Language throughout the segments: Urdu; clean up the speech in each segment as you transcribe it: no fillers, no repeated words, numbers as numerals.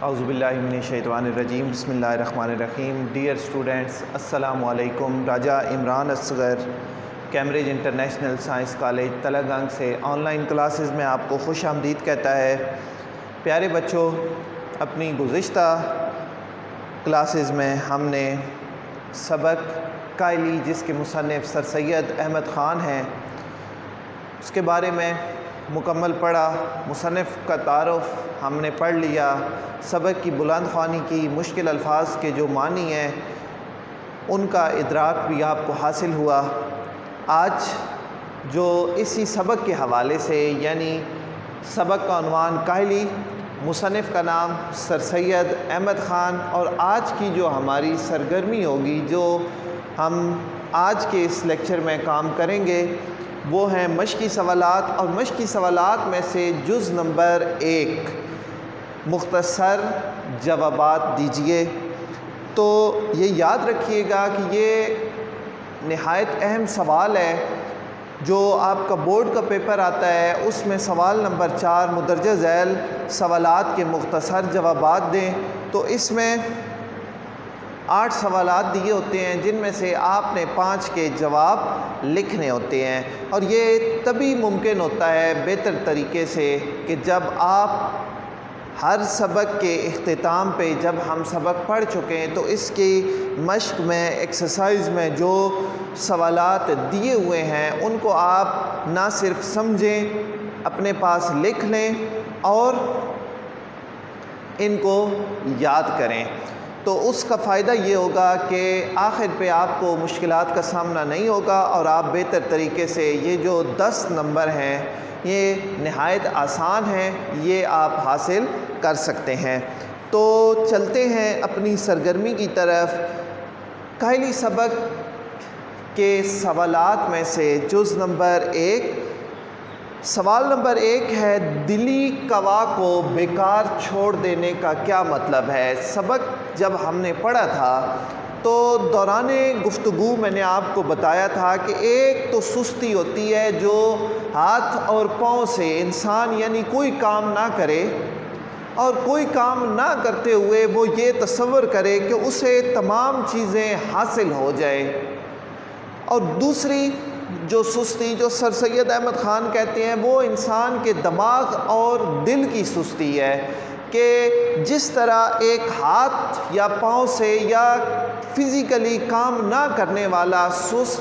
اعوذ باللہ من الشیطان الرجیم بسم اللہ الرحمن الرحیم. ڈیئر اسٹوڈنٹس، السلام علیکم. Raja Imran Asghar Cambridge International Science College Talagang سے آن لائن کلاسز میں آپ کو خوش آمدید کہتا ہے. پیارے بچوں، اپنی گزشتہ کلاسز میں ہم نے سبق قائلی، جس کے مصنف سر سید احمد خان ہیں، اس کے بارے میں مکمل پڑھا. مصنف کا تعارف ہم نے پڑھ لیا. سبق کی بلند خوانی کی، مشکل الفاظ کے جو معنی ہیں ان کا ادراک بھی آپ کو حاصل ہوا. آج جو اسی سبق کے حوالے سے، یعنی سبق کا عنوان قائلی، مصنف کا نام سر سید احمد خان، اور آج کی جو ہماری سرگرمی ہوگی، جو ہم آج کے اس لیکچر میں کام کریں گے، وہ ہیں مشقی سوالات. اور مشقی سوالات میں سے جز نمبر 1 مختصر جوابات دیجئے. تو یہ یاد رکھیے گا کہ یہ نہایت اہم سوال ہے. جو آپ کا بورڈ کا پیپر آتا ہے، اس میں سوال نمبر 4 مندرجہ ذیل سوالات کے مختصر جوابات دیں. تو اس میں 8 سوالات دیے ہوتے ہیں، جن میں سے آپ نے 5 کے جواب لکھنے ہوتے ہیں. اور یہ تبھی ممکن ہوتا ہے بہتر طریقے سے کہ جب آپ ہر سبق کے اختتام پہ، جب ہم سبق پڑھ چکے ہیں، تو اس کی مشق میں، ایکسرسائز میں جو سوالات دیے ہوئے ہیں ان کو آپ نہ صرف سمجھیں، اپنے پاس لکھ لیں اور ان کو یاد کریں. تو اس کا فائدہ یہ ہوگا کہ آخر پہ آپ کو مشکلات کا سامنا نہیں ہوگا، اور آپ بہتر طریقے سے یہ جو 10 نمبر ہیں، یہ نہایت آسان ہیں، یہ آپ حاصل کر سکتے ہیں. تو چلتے ہیں اپنی سرگرمی کی طرف. قائلی سبق کے سوالات میں سے جز نمبر 1، سوال نمبر 1 ہے، دلی کوا کو بیکار چھوڑ دینے کا کیا مطلب ہے؟ سبق جب ہم نے پڑھا تھا تو دوران گفتگو میں نے آپ کو بتایا تھا کہ ایک تو سستی ہوتی ہے جو ہاتھ اور پاؤں سے انسان یعنی کوئی کام نہ کرے، اور کوئی کام نہ کرتے ہوئے وہ یہ تصور کرے کہ اسے تمام چیزیں حاصل ہو جائیں. اور دوسری جو سستی، جو سر سید احمد خان کہتے ہیں، وہ انسان کے دماغ اور دل کی سستی ہے، کہ جس طرح ایک ہاتھ یا پاؤں سے یا فزیکلی کام نہ کرنے والا سست،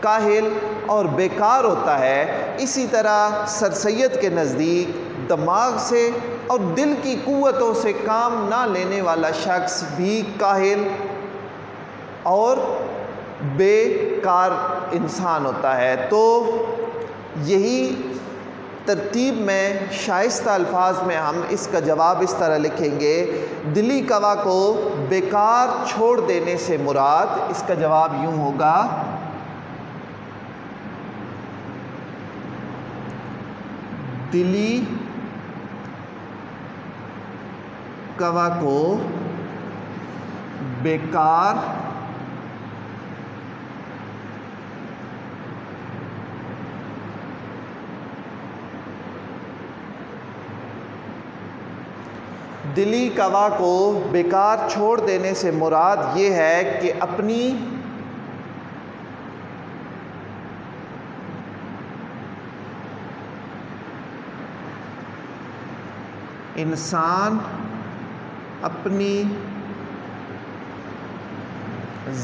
کاہل اور بیکار ہوتا ہے، اسی طرح سر سید کے نزدیک دماغ سے اور دل کی قوتوں سے کام نہ لینے والا شخص بھی کاہل اور بیکار انسان ہوتا ہے. تو یہی ترتیب میں شائستہ الفاظ میں ہم اس کا جواب اس طرح لکھیں گے، دلی کوا کو بیکار چھوڑ دینے سے مراد، اس کا جواب یوں ہوگا، دلی کوا کو بیکار دلی کوا کو بیکار چھوڑ دینے سے مراد یہ ہے کہ اپنی انسان اپنی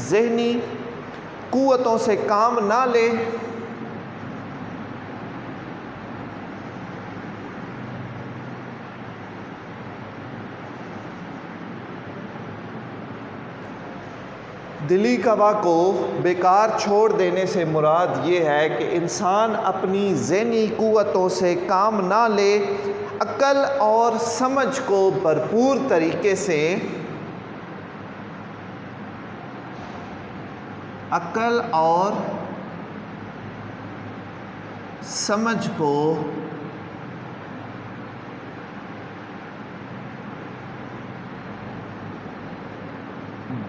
ذہنی قوتوں سے کام نہ لے، دلی کوا کو بیکار چھوڑ دینے سے مراد یہ ہے کہ انسان اپنی ذہنی قوتوں سے کام نہ لے، عقل اور سمجھ کو بھرپور طریقے سے، عقل اور سمجھ کو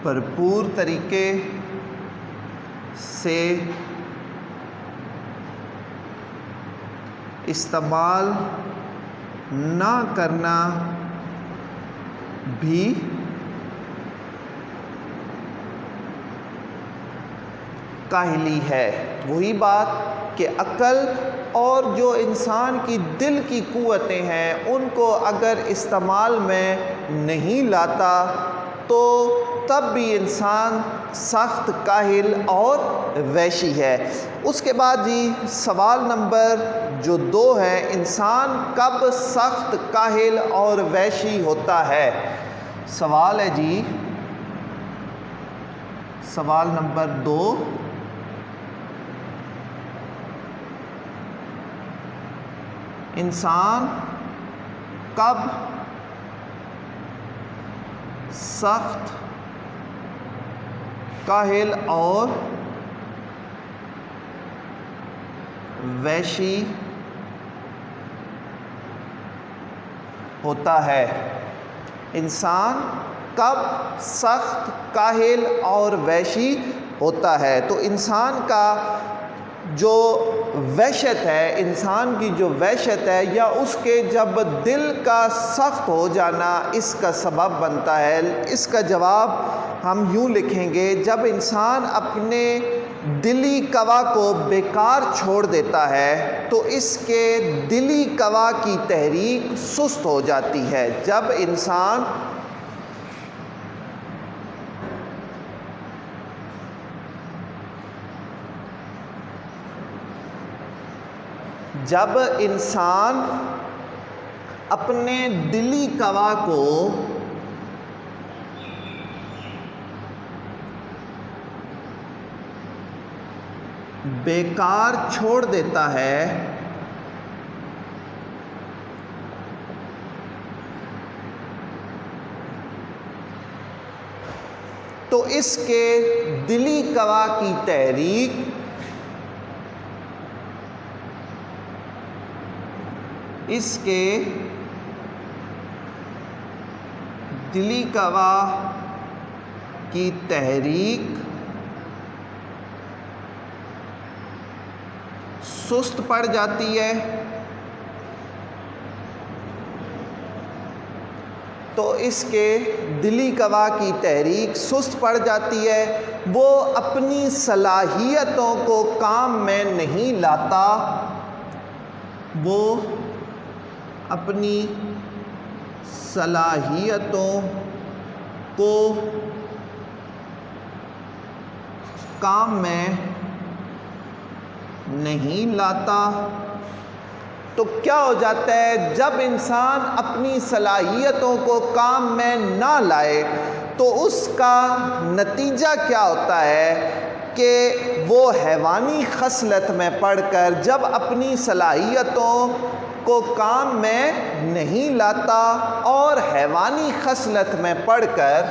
بھرپور طریقے سے استعمال نہ کرنا بھی کاہلی ہے۔ وہی بات کہ عقل اور جو انسان کی دل کی قوتیں ہیں ان کو اگر استعمال میں نہیں لاتا تو تب بھی انسان سخت کاہل اور وحشی ہے۔ اس کے بعد جی سوال نمبر جو 2 ہے، انسان کب سخت کاہل اور وحشی ہوتا ہے؟ سوال ہے جی سوال نمبر 2، انسان کب سخت کاہل اور وحشی ہوتا ہے؟ انسان کب سخت کاہل اور وحشی ہوتا ہے؟ تو انسان کا جو وحشت ہے، انسان کی جو وحشت ہے یا اس کے جب دل کا سخت ہو جانا اس کا سبب بنتا ہے، اس کا جواب ہم یوں لکھیں گے، جب انسان اپنے دلی قوا کو بیکار چھوڑ دیتا ہے تو اس کے دلی قوا کی تحریک سست ہو جاتی ہے۔ جب انسان اپنے دلی قوا کو بیکار چھوڑ دیتا ہے تو اس کے دلی قوا کی تحریک سست پڑ جاتی ہے۔ تو اس کے دلی قوا کی تحریک سست پڑ جاتی ہے، وہ اپنی صلاحیتوں کو کام میں نہیں لاتا، وہ اپنی صلاحیتوں کو کام میں نہیں لاتا۔ تو کیا ہو جاتا ہے؟ جب انسان اپنی صلاحیتوں کو کام میں نہ لائے تو اس کا نتیجہ کیا ہوتا ہے کہ وہ حیوانی خصلت میں پڑھ کر جب اپنی صلاحیتوں کو کام میں نہیں لاتا اور حیوانی خصلت میں پڑھ کر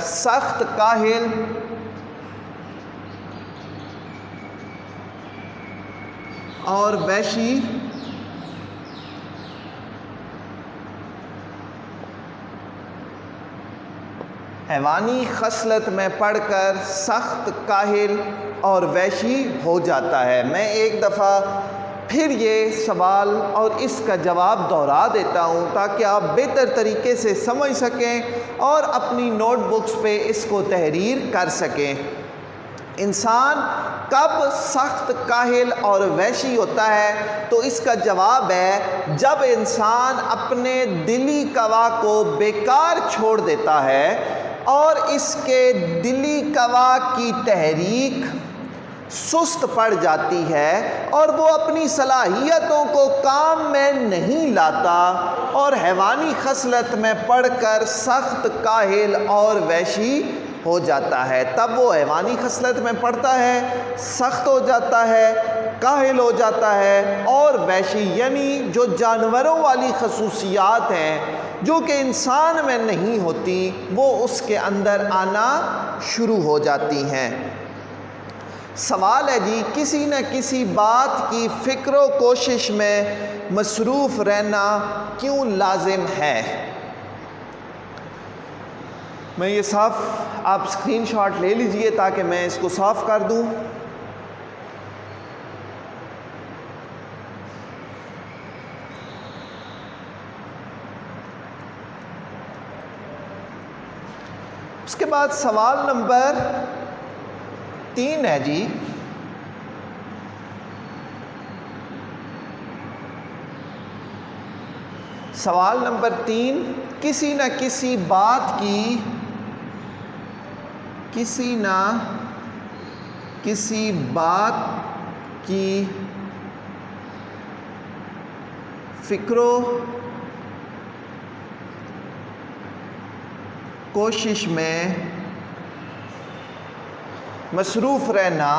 سخت کاہل اور وحشی حیوانی خصلت میں پڑھ کر سخت کاہل اور وحشی ہو جاتا ہے۔ میں ایک دفعہ پھر یہ سوال اور اس کا جواب دہرا دیتا ہوں تاکہ آپ بہتر طریقے سے سمجھ سکیں اور اپنی نوٹ بکس پہ اس کو تحریر کر سکیں۔ انسان کب سخت کاہل اور وحشی ہوتا ہے؟ تو اس کا جواب ہے جب انسان اپنے دلی قوا کو بیکار چھوڑ دیتا ہے اور اس کے دلی قوا کی تحریک سست پڑ جاتی ہے اور وہ اپنی صلاحیتوں کو کام میں نہیں لاتا اور حیوانی خصلت میں پڑھ کر سخت کاہل اور وحشی ہو جاتا ہے۔ تب وہ حیوانی خصلت میں پڑھتا ہے، سخت ہو جاتا ہے، کاہل ہو جاتا ہے اور وحشی، یعنی جو جانوروں والی خصوصیات ہیں جو کہ انسان میں نہیں ہوتی وہ اس کے اندر آنا شروع ہو جاتی ہیں۔ سوال ہے جی، کسی نہ کسی بات کی فکر و کوشش میں مصروف رہنا کیوں لازم ہے؟ میں یہ صاف آپ اسکرین شاٹ لے لیجئے تاکہ میں اس کو صاف کر دوں. اس کے بعد سوال نمبر 3 ہے جی. سوال نمبر 3، کسی نہ کسی بات کی فکر و کوشش میں مصروف رہنا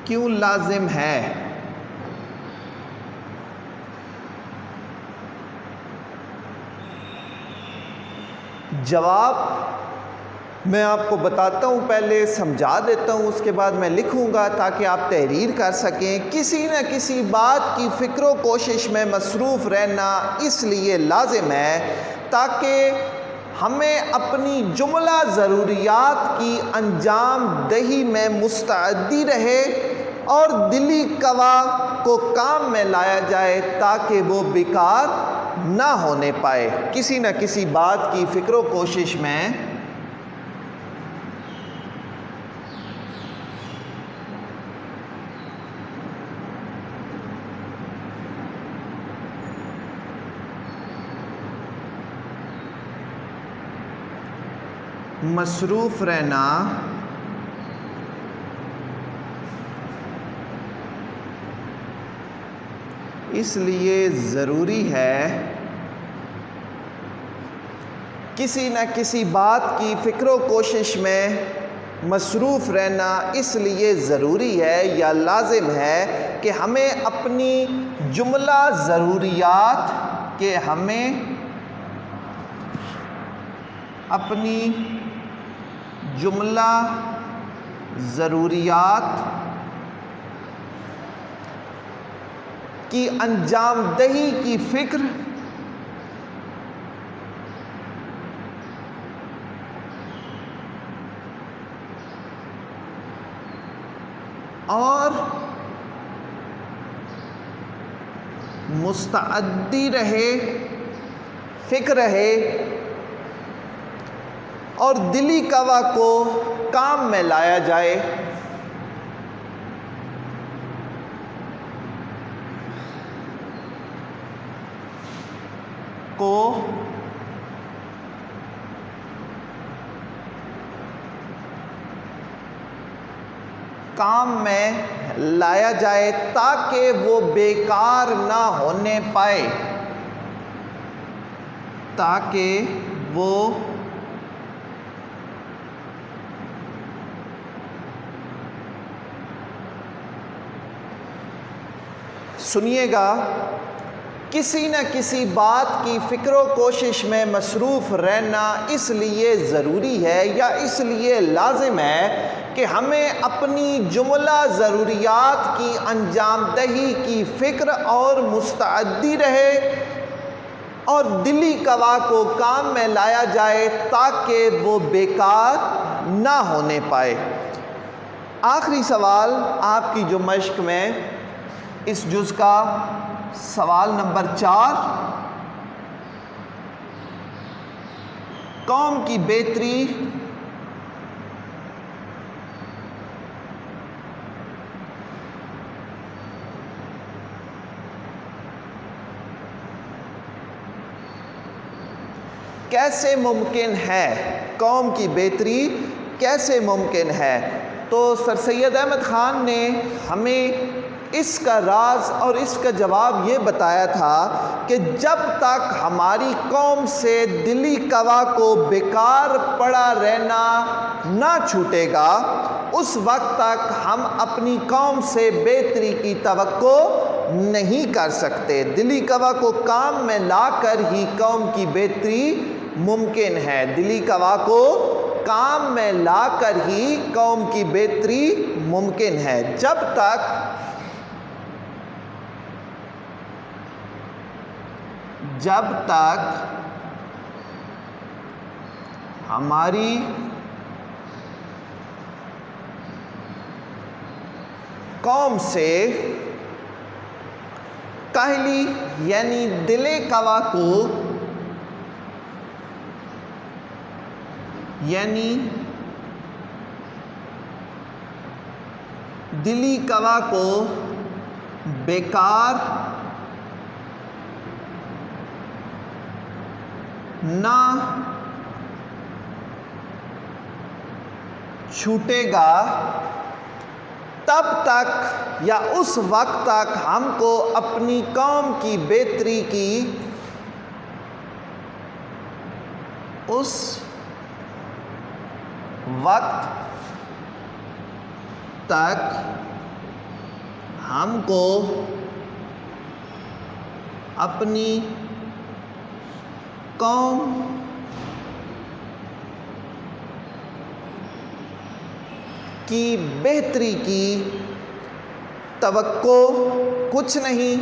کیوں لازم ہے؟ جواب میں آپ کو بتاتا ہوں، پہلے سمجھا دیتا ہوں، اس کے بعد میں لکھوں گا تاکہ آپ تحریر کر سکیں. کسی نہ کسی بات کی فکر و کوشش میں مصروف رہنا اس لیے لازم ہے تاکہ ہمیں اپنی جملہ ضروریات کی انجام دہی میں مستعدی رہے اور دلی قوا کو کام میں لایا جائے تاکہ وہ بیکار نہ ہونے پائے. کسی نہ کسی بات کی فکر و کوشش میں مصروف رہنا اس لیے ضروری ہے. کسی نہ کسی بات کی فکر و کوشش میں مصروف رہنا اس لیے ضروری ہے یا لازم ہے کہ ہمیں اپنی جملہ ضروریات کی انجام دہی کی فکر اور مستعدی رہے، فکر رہے اور دلی قوا کو کام میں لایا جائے. کام میں لایا جائے تاکہ وہ بیکار نہ ہونے پائے، سنیے گا. کسی نہ کسی بات کی فکر و کوشش میں مصروف رہنا اس لیے ضروری ہے یا اس لیے لازم ہے کہ ہمیں اپنی جملہ ضروریات کی انجام دہی کی فکر اور مستعدی رہے اور دلی قوا کو کام میں لایا جائے تاکہ وہ بیکار نہ ہونے پائے. آخری سوال آپ کی جو مشق میں اس جز کا سوال نمبر 4، قوم کی بہتری کیسے ممکن ہے؟ قوم کی بہتری کیسے ممکن ہے؟ تو سر سید احمد خان نے ہمیں اس کا راز اور اس کا جواب یہ بتایا تھا کہ جب تک ہماری قوم سے دلی قوا کو بیکار پڑا رہنا نہ چھوٹے گا اس وقت تک ہم اپنی قوم سے بہتری کی توقع نہیں کر سکتے. دلی قوا کو کام میں لا کر ہی قوم کی بہتری ممکن ہے. دلی قوا کو کام میں لا کر ہی قوم کی بہتری ممکن ہے. جب تک جب تک ہماری قوم سے کاہلی یعنی دل کوا کو دلی کوا کو بیکار نہ چھوٹے گا، تب تک یا اس وقت تک ہم کو اپنی قوم کی بہتری کی اس وقت تک ہم کو اپنی قوم کی بہتری کی توقع کچھ نہیں۔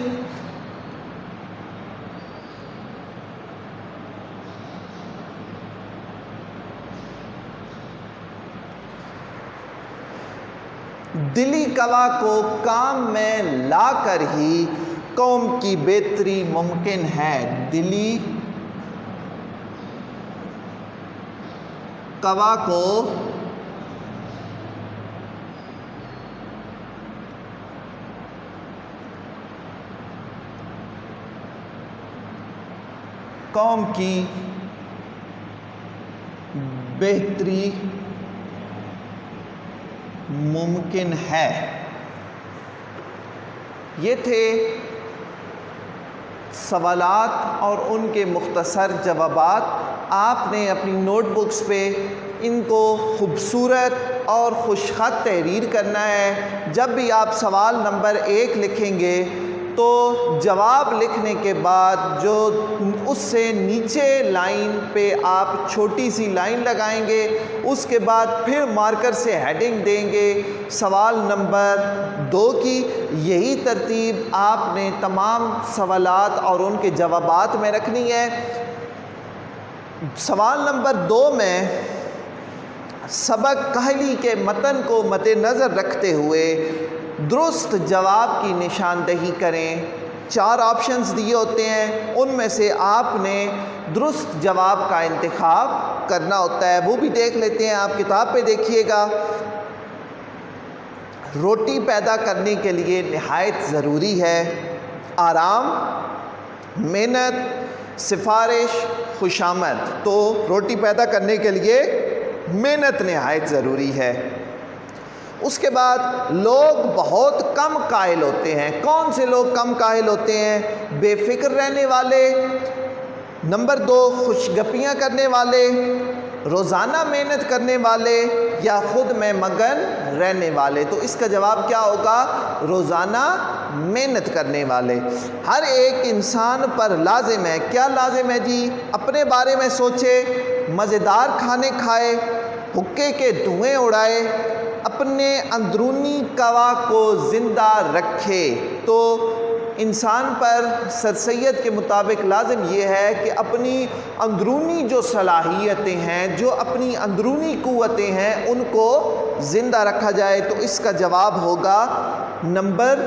دلی کوا کو کام میں لا کر ہی قوم کی بہتری ممکن ہے۔ دلی کوا کو قوم کی بہتری ممکن ہے۔ یہ تھے سوالات اور ان کے مختصر جوابات۔ آپ نے اپنی نوٹ بکس پہ ان کو خوبصورت اور خوش خط تحریر کرنا ہے۔ جب بھی آپ سوال نمبر 1 لکھیں گے تو جواب لکھنے کے بعد جو اس سے نیچے لائن پہ آپ چھوٹی سی لائن لگائیں گے، اس کے بعد پھر مارکر سے ہیڈنگ دیں گے سوال نمبر 2 کی۔ یہی ترتیب آپ نے تمام سوالات اور ان کے جوابات میں رکھنی ہے۔ سوال نمبر 2 میں سبق کاہلی کے متن کو مد نظر رکھتے ہوئے درست جواب کی نشاندہی کریں۔ 4 آپشنز دیے ہوتے ہیں، ان میں سے آپ نے درست جواب کا انتخاب کرنا ہوتا ہے۔ وہ بھی دیکھ لیتے ہیں، آپ کتاب پہ دیکھیے گا۔ روٹی پیدا کرنے کے لیے نہایت ضروری ہے آرام، محنت، سفارش، خوشامد۔ تو روٹی پیدا کرنے کے لیے محنت نہایت ضروری ہے۔ اس کے بعد لوگ بہت کم قائل ہوتے ہیں۔ کون سے لوگ کم قائل ہوتے ہیں؟ بے فکر رہنے والے، نمبر 2 خوش گپیاں کرنے والے، روزانہ محنت کرنے والے، یا خود میں مگن رہنے والے۔ تو اس کا جواب کیا ہوگا؟ روزانہ محنت کرنے والے۔ ہر ایک انسان پر لازم ہے، کیا لازم ہے جی؟ اپنے بارے میں سوچے، مزیدار کھانے کھائے، حقے کے دھوئیں اڑائے، اپنے اندرونی کوا کو زندہ رکھے۔ تو انسان پر سر سید کے مطابق لازم یہ ہے کہ اپنی اندرونی جو صلاحیتیں ہیں، جو اپنی اندرونی قوتیں ہیں، ان کو زندہ رکھا جائے۔ تو اس کا جواب ہوگا نمبر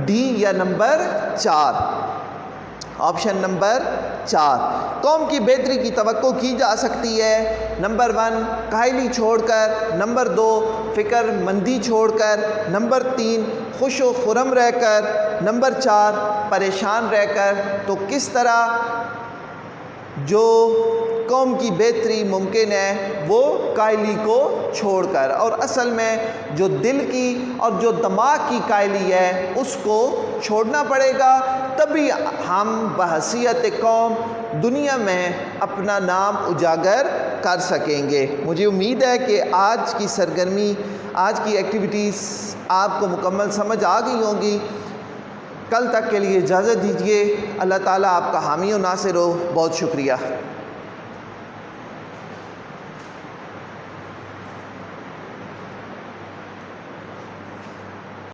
ڈی یا نمبر 4، آپشن نمبر 4۔ قوم کی بہتری کی توقع کی جا سکتی ہے نمبر 1 کاہلی چھوڑ کر، نمبر 2 فکر مندی چھوڑ کر، نمبر 3 خوش و خرم رہ کر، نمبر 4 پریشان رہ کر۔ تو کس طرح جو قوم کی بہتری ممکن ہے وہ کائلی کو چھوڑ کر، اور اصل میں جو دل کی اور جو دماغ کی کائلی ہے اس کو چھوڑنا پڑے گا، تبھی ہم بحیثیت قوم دنیا میں اپنا نام اجاگر کر سکیں گے۔ مجھے امید ہے کہ آج کی سرگرمی، آج کی ایکٹیویٹیز آپ کو مکمل سمجھ آ گئی ہوں گی۔ کل تک کے لیے اجازت دیجیے۔ اللہ تعالیٰ آپ کا حامی و ناصر ہو۔ بہت شکریہ۔